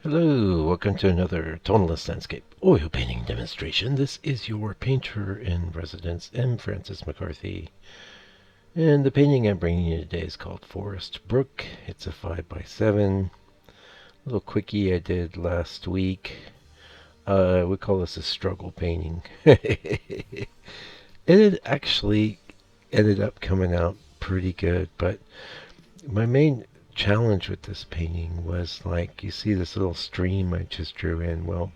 Hello, welcome to another tonalist landscape oil painting demonstration. This is your painter in residence, M. Francis McCarthy. And the painting I'm bringing you today is called Forest Brook. It's a 5x7. Little quickie I did last week. We call this a struggle painting. It actually ended up coming out pretty good, but my main challenge with this painting was, like, you see this little stream I just drew in. Well,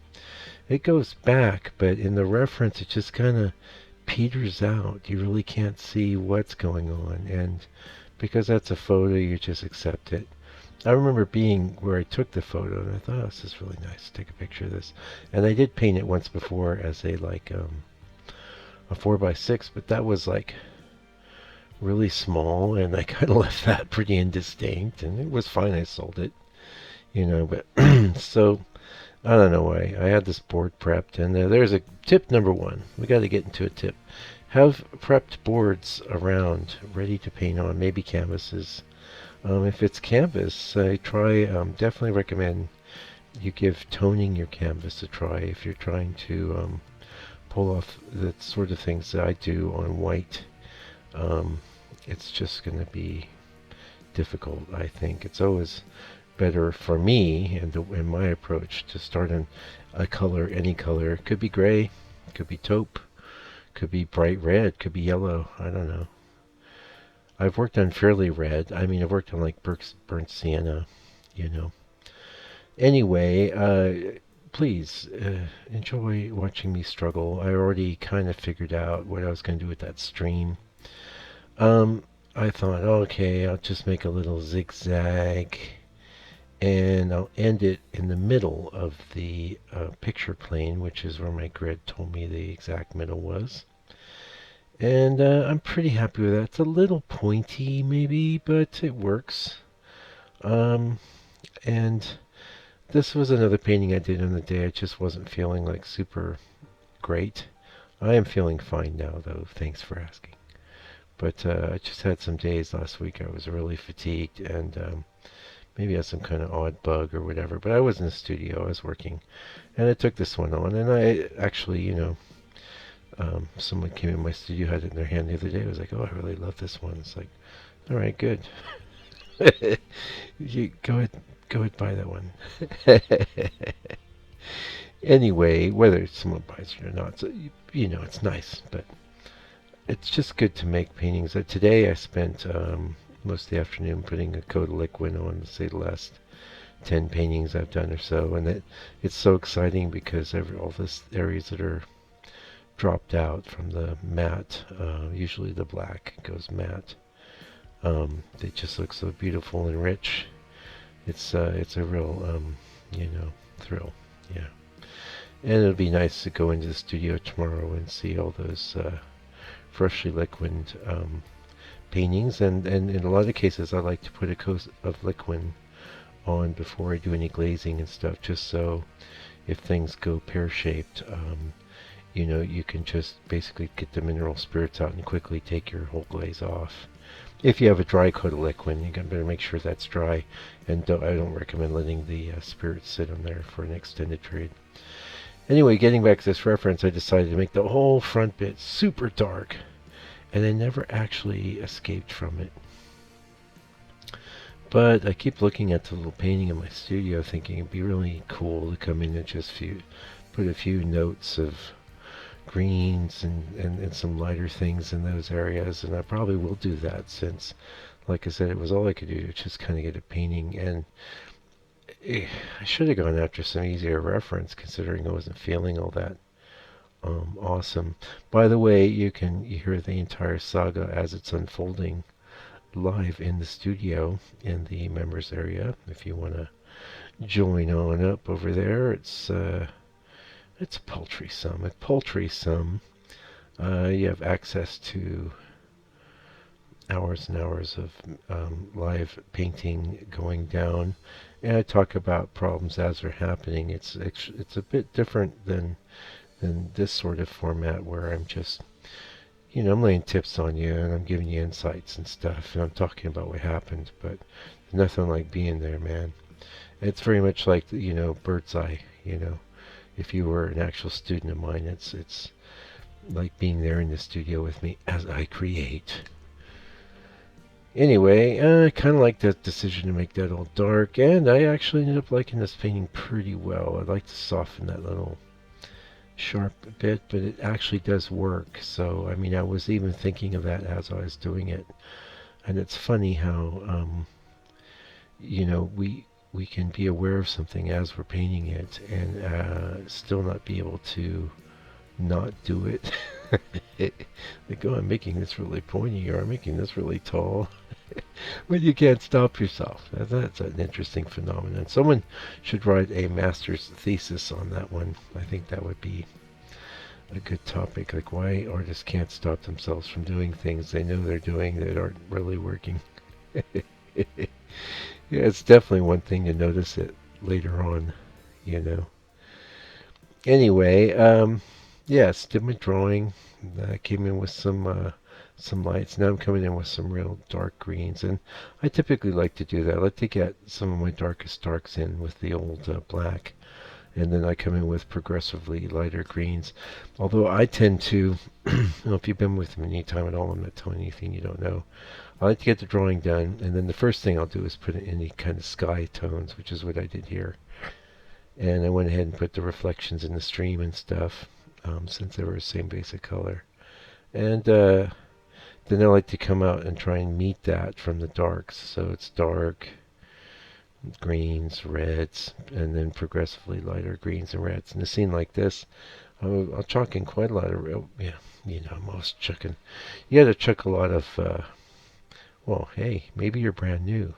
it goes back, but in the reference it just kind of peters out. You really can't see what's going on, and because that's a photo, you just accept it. I remember being where I took the photo and I thought, oh, this is really nice, take a picture of this. And I did paint it once before as a 4x6, but that was like really small, and I kind of left that pretty indistinct, and it was fine. I sold it, but so I don't know why. I had this board prepped, and there's a tip number one. We got to get into a tip. Have prepped boards around, ready to paint on, maybe canvases. If it's canvas, I definitely recommend you give toning your canvas a try if you're trying to pull off the sort of things that I do on white. It's just going to be difficult, I think. It's always better for me and in my approach to start on a color, any color. It could be gray, could be taupe, could be bright red, could be yellow. I don't know. I've worked on fairly red. I mean, I've worked on like burnt sienna, you know. Anyway, please enjoy watching me struggle. I already kind of figured out what I was going to do with that stream. I thought, okay, I'll just make a little zigzag, and I'll end it in the middle of the picture plane, which is where my grid told me the exact middle was. And I'm pretty happy with that. It's a little pointy, maybe, but it works. And this was another painting I did on the day. I just wasn't feeling like super great. I am feeling fine now, though. Thanks for asking. But I just had some days last week I was really fatigued, and maybe I had some kind of odd bug or whatever. But I was in the studio, I was working, and I took this one on. And I actually, someone came in my studio, had it in their hand the other day. I was like, oh, I really love this one. It's like, all right, good. You go ahead, buy that one. Anyway, whether someone buys it or not, so, it's nice, but it's just good to make paintings. Today I spent most of the afternoon putting a coat of liquid on, say, the last 10 paintings I've done or so, and it's so exciting because all this areas that are dropped out from the matte, usually the black goes matte. They just look so beautiful and rich. It's a real thrill, yeah. And it'll be nice to go into the studio tomorrow and see all those freshly liquid paintings, and in a lot of cases I like to put a coat of liquid on before I do any glazing and stuff, just so if things go pear-shaped, you can just basically get the mineral spirits out and quickly take your whole glaze off. If you have a dry coat of liquid, you better make sure that's dry, and I don't recommend letting the spirits sit on there for an extended period. Anyway, getting back to this reference, I decided to make the whole front bit super dark, and I never actually escaped from it. But I keep looking at the little painting in my studio thinking it'd be really cool to come in and just put a few notes of greens and some lighter things in those areas, and I probably will do that since, like I said, it was all I could do to just kind of get a painting, and I should have gone after some easier reference considering I wasn't feeling all that awesome. By the way, you hear the entire saga as it's unfolding live in the studio in the members area. If you want to join on up over there, it's a paltry sum. At paltry sum, you have access to hours and hours of live painting going down, and I talk about problems as they're happening. It's a bit different than this sort of format where I'm just, I'm laying tips on you and I'm giving you insights and stuff, and I'm talking about what happened, but nothing like being there, man. It's very much like, bird's eye, If you were an actual student of mine, it's like being there in the studio with me as I create. Anyway, I kind of like that decision to make that all dark, and I actually ended up liking this painting pretty well. I'd like to soften that little sharp bit, but it actually does work. So, I mean, I was even thinking of that as I was doing it. And it's funny how, we can be aware of something as we're painting it and still not be able to not do it. Like, oh, I'm making this really pointy, or I'm making this really tall. But you can't stop yourself. That's an interesting phenomenon. Someone should write a master's thesis on that one. I think that would be a good topic, like why artists can't stop themselves from doing things they know they're doing that aren't really working. Yeah, it's definitely one thing to notice it later on, you know. Anyway, yes, did my drawing. Came in with some lights. Now I'm coming in with some real dark greens, and I typically like to do that. I like to get some of my darkest darks in with the old black, and then I come in with progressively lighter greens. Although I tend to, if you've been with me any time at all, I'm not telling you anything you don't know. I like to get the drawing done, and then the first thing I'll do is put in any kind of sky tones, which is what I did here. And I went ahead and put the reflections in the stream and stuff, since they were the same basic color. And then I like to come out and try and meet that from the darks. So it's dark, greens, reds, and then progressively lighter greens and reds. In a scene like this, I'll chuck in quite a lot of, yeah, I'm always chucking. You gotta chuck a lot of, well, hey, maybe you're brand new.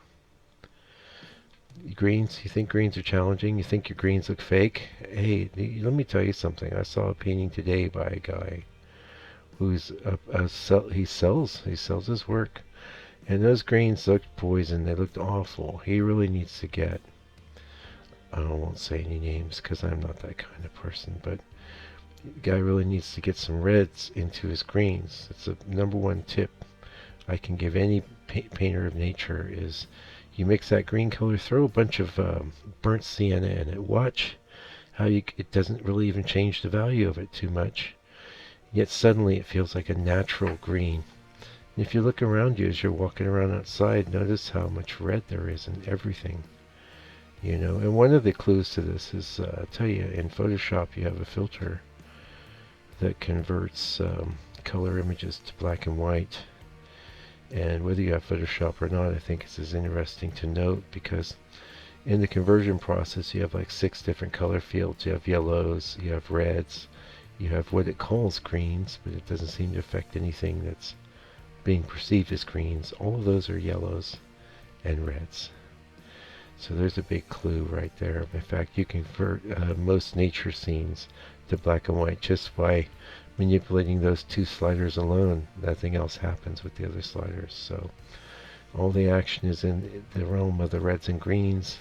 Greens, you think greens are challenging? You think your greens look fake? Hey, let me tell you something. I saw a painting today by a guy who's he sells his work, and those greens looked poison. They looked awful. He really needs to get, I won't say any names because I'm not that kind of person, but the guy really needs to get some reds into his greens. It's a number one tip I can give any painter of nature is you mix that green color, throw a bunch of burnt sienna in it. Watch how it doesn't really even change the value of it too much. Yet suddenly it feels like a natural green. And if you look around you as you're walking around outside, notice how much red there is in everything. And one of the clues to this is, I'll tell you, in Photoshop you have a filter that converts color images to black and white. And whether you have Photoshop or not, I think this is interesting to note because in the conversion process you have like 6 different color fields. You have yellows, you have reds, you have what it calls greens, but it doesn't seem to affect anything that's being perceived as greens. All of those are yellows and reds. So there's a big clue right there. In fact, you can convert most nature scenes to black and white just by manipulating those 2 sliders alone. Nothing else happens with the other sliders. So all the action is in the realm of the reds and greens,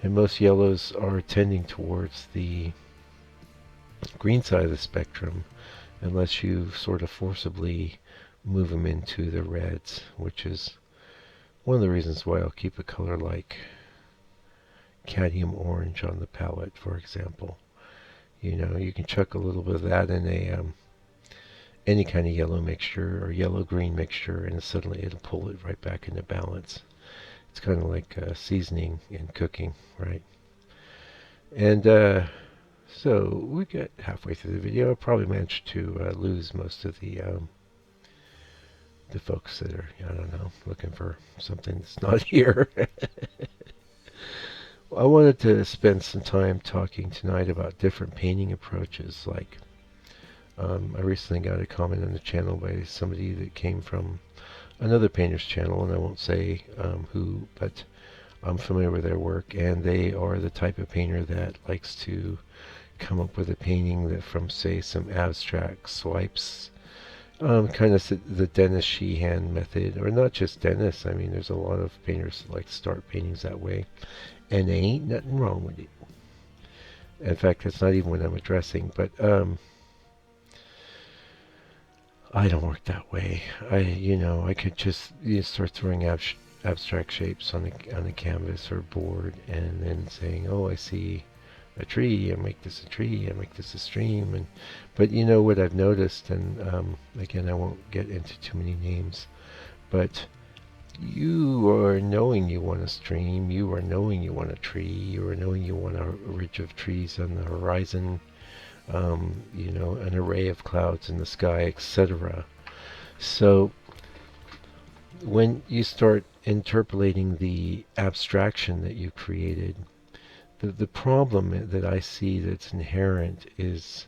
and most yellows are tending towards the green side of the spectrum unless you sort of forcibly move them into the reds, which is one of the reasons why I'll keep a color like cadmium orange on the palette, for example. You can chuck a little bit of that in any kind of yellow mixture or yellow-green mixture, and suddenly it'll pull it right back into balance. It's kind of like seasoning in cooking, right? And so we got halfway through the video. I probably managed to lose most of the folks that are, I don't know, looking for something that's not here. I wanted to spend some time talking tonight about different painting approaches. Like, I recently got a comment on the channel by somebody that came from another painter's channel, and I won't say who, but I'm familiar with their work, and they are the type of painter that likes to come up with a painting that from, say, some abstract swipes, kind of the Dennis Sheehan method, or not just Dennis. I mean, there's a lot of painters that like to start paintings that way, and there ain't nothing wrong with it. In fact, that's not even what I'm addressing, but I don't work that way. I could just start throwing abstract shapes on a canvas or board, and then saying, "Oh, I see a tree. I make this a tree. I make this a stream." And but you know what I've noticed, and again, I won't get into too many names, but you are knowing you want a stream. You are knowing you want a tree. You are knowing you want a ridge of trees on the horizon. An array of clouds in the sky, etc. So when you start interpolating the abstraction that you created, the problem that I see that's inherent is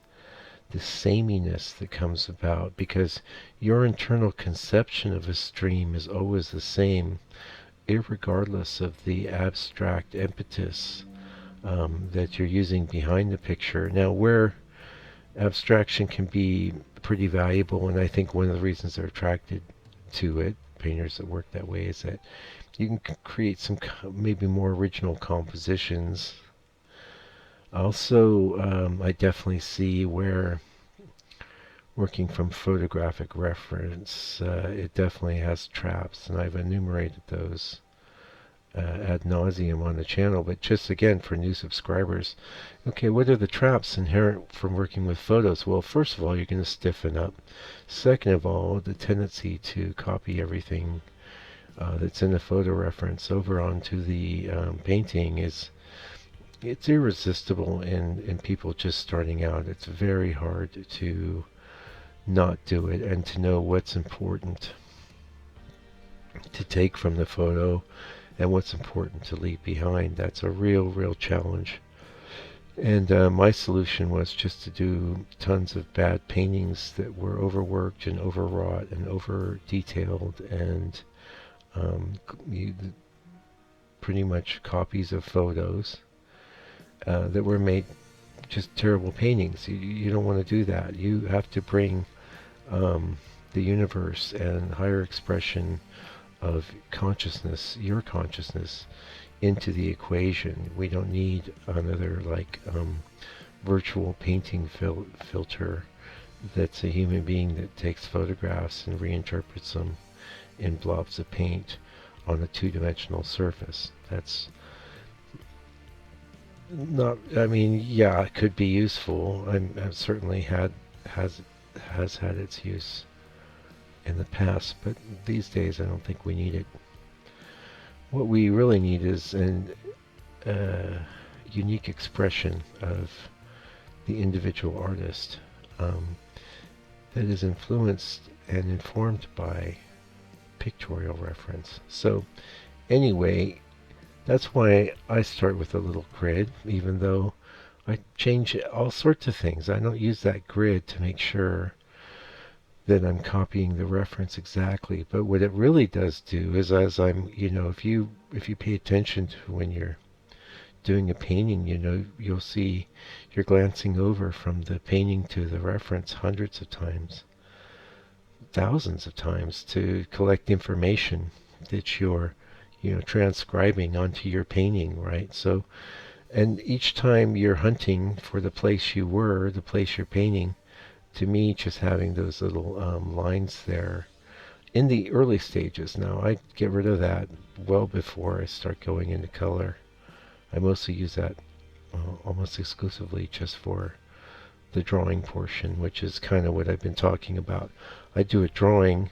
the sameness that comes about, because your internal conception of a stream is always the same, irregardless of the abstract impetus that you're using behind the picture. Now, where abstraction can be pretty valuable, and I think one of the reasons they're attracted to it, painters that work that way, is that you can create some maybe more original compositions. Also, I definitely see where working from photographic reference, it definitely has traps, and I've enumerated those ad nauseum on the channel. But just again, for new subscribers, okay, what are the traps inherent from working with photos? Well, first of all, you're going to stiffen up. Second of all, the tendency to copy everything that's in the photo reference over onto the painting it's irresistible in people just starting out. It's very hard to not do it and to know what's important to take from the photo and what's important to leave behind. That's a real challenge. And my solution was just to do tons of bad paintings that were overworked and overwrought and over detailed, and pretty much copies of photos that were made just terrible paintings. You don't want to do that. You have to bring the universe and higher expression of consciousness, your consciousness, into the equation. We don't need another virtual painting filter that's a human being that takes photographs and reinterprets them in blobs of paint on a two-dimensional surface. That's not, I mean, yeah, it could be useful. I've certainly has had its use in the past, but these days I don't think we need it. What we really need is an unique expression of the individual artist that is influenced and informed by pictorial reference. So anyway, that's why I start with a little grid, even though I change all sorts of things. I don't use that grid to make sure that I'm copying the reference exactly. But what it really does do is, as I'm, if you pay attention to when you're doing a painting, you'll see you're glancing over from the painting to the reference hundreds of times, thousands of times, to collect information that you're transcribing onto your painting, right? So, and each time you're hunting for the place you were, the place you're painting, to me, just having those little lines there in the early stages. Now, I get rid of that well before I start going into color. I mostly use that almost exclusively just for the drawing portion, which is kind of what I've been talking about. I do a drawing,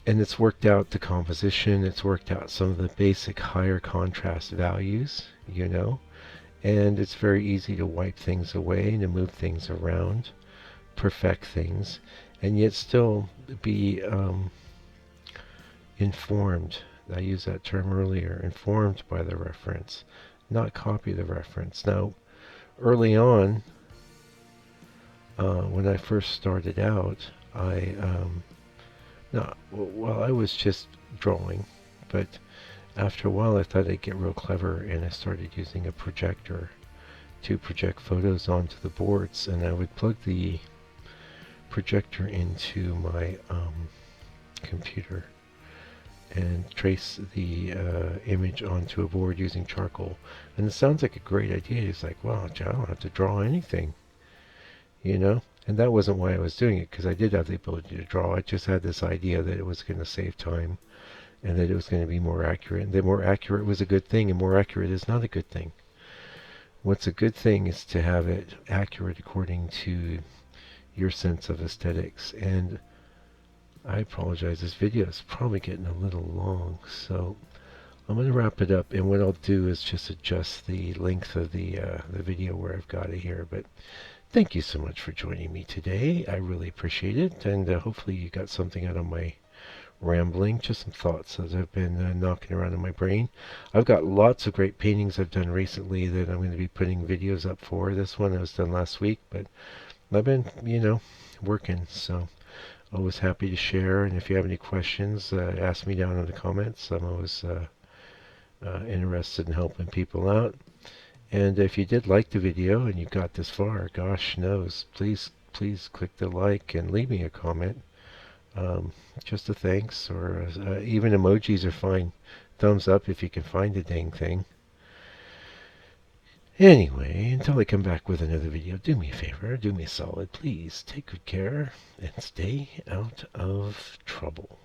and it's worked out the composition, it's worked out some of the basic higher contrast values, and it's very easy to wipe things away and to move things around, perfect things, and yet still be informed. I used that term earlier, informed by the reference, not copy the reference. Now, early on, when I first started out, I was just drawing, but after a while I thought I'd get real clever, and I started using a projector to project photos onto the boards, and I would plug the projector into my computer and trace the image onto a board using charcoal. And it sounds like a great idea. It's like, wow, I don't have to draw anything, And that wasn't why I was doing it, because I did have the ability to draw. I just had this idea that it was going to save time and that it was going to be more accurate. And that more accurate was a good thing, and more accurate is not a good thing. What's a good thing is to have it accurate according to your sense of aesthetics. And I apologize, this video is probably getting a little long, so I'm going to wrap it up, and what I'll do is just adjust the length of the video where I've got it here. But thank you so much for joining me today. I really appreciate it, and hopefully you got something out of my rambling, just some thoughts as I've been knocking around in my brain. I've got lots of great paintings I've done recently that I'm going to be putting videos up for. This one I was done last week, but I've been, working, so always happy to share. And if you have any questions, ask me down in the comments. I'm always interested in helping people out. And if you did like the video and you got this far, gosh knows, please click the like and leave me a comment. Just a thanks, or even emojis are fine. Thumbs up if you can find the dang thing. Anyway, until I come back with another video, do me a favor, do me a solid, please take good care and stay out of trouble.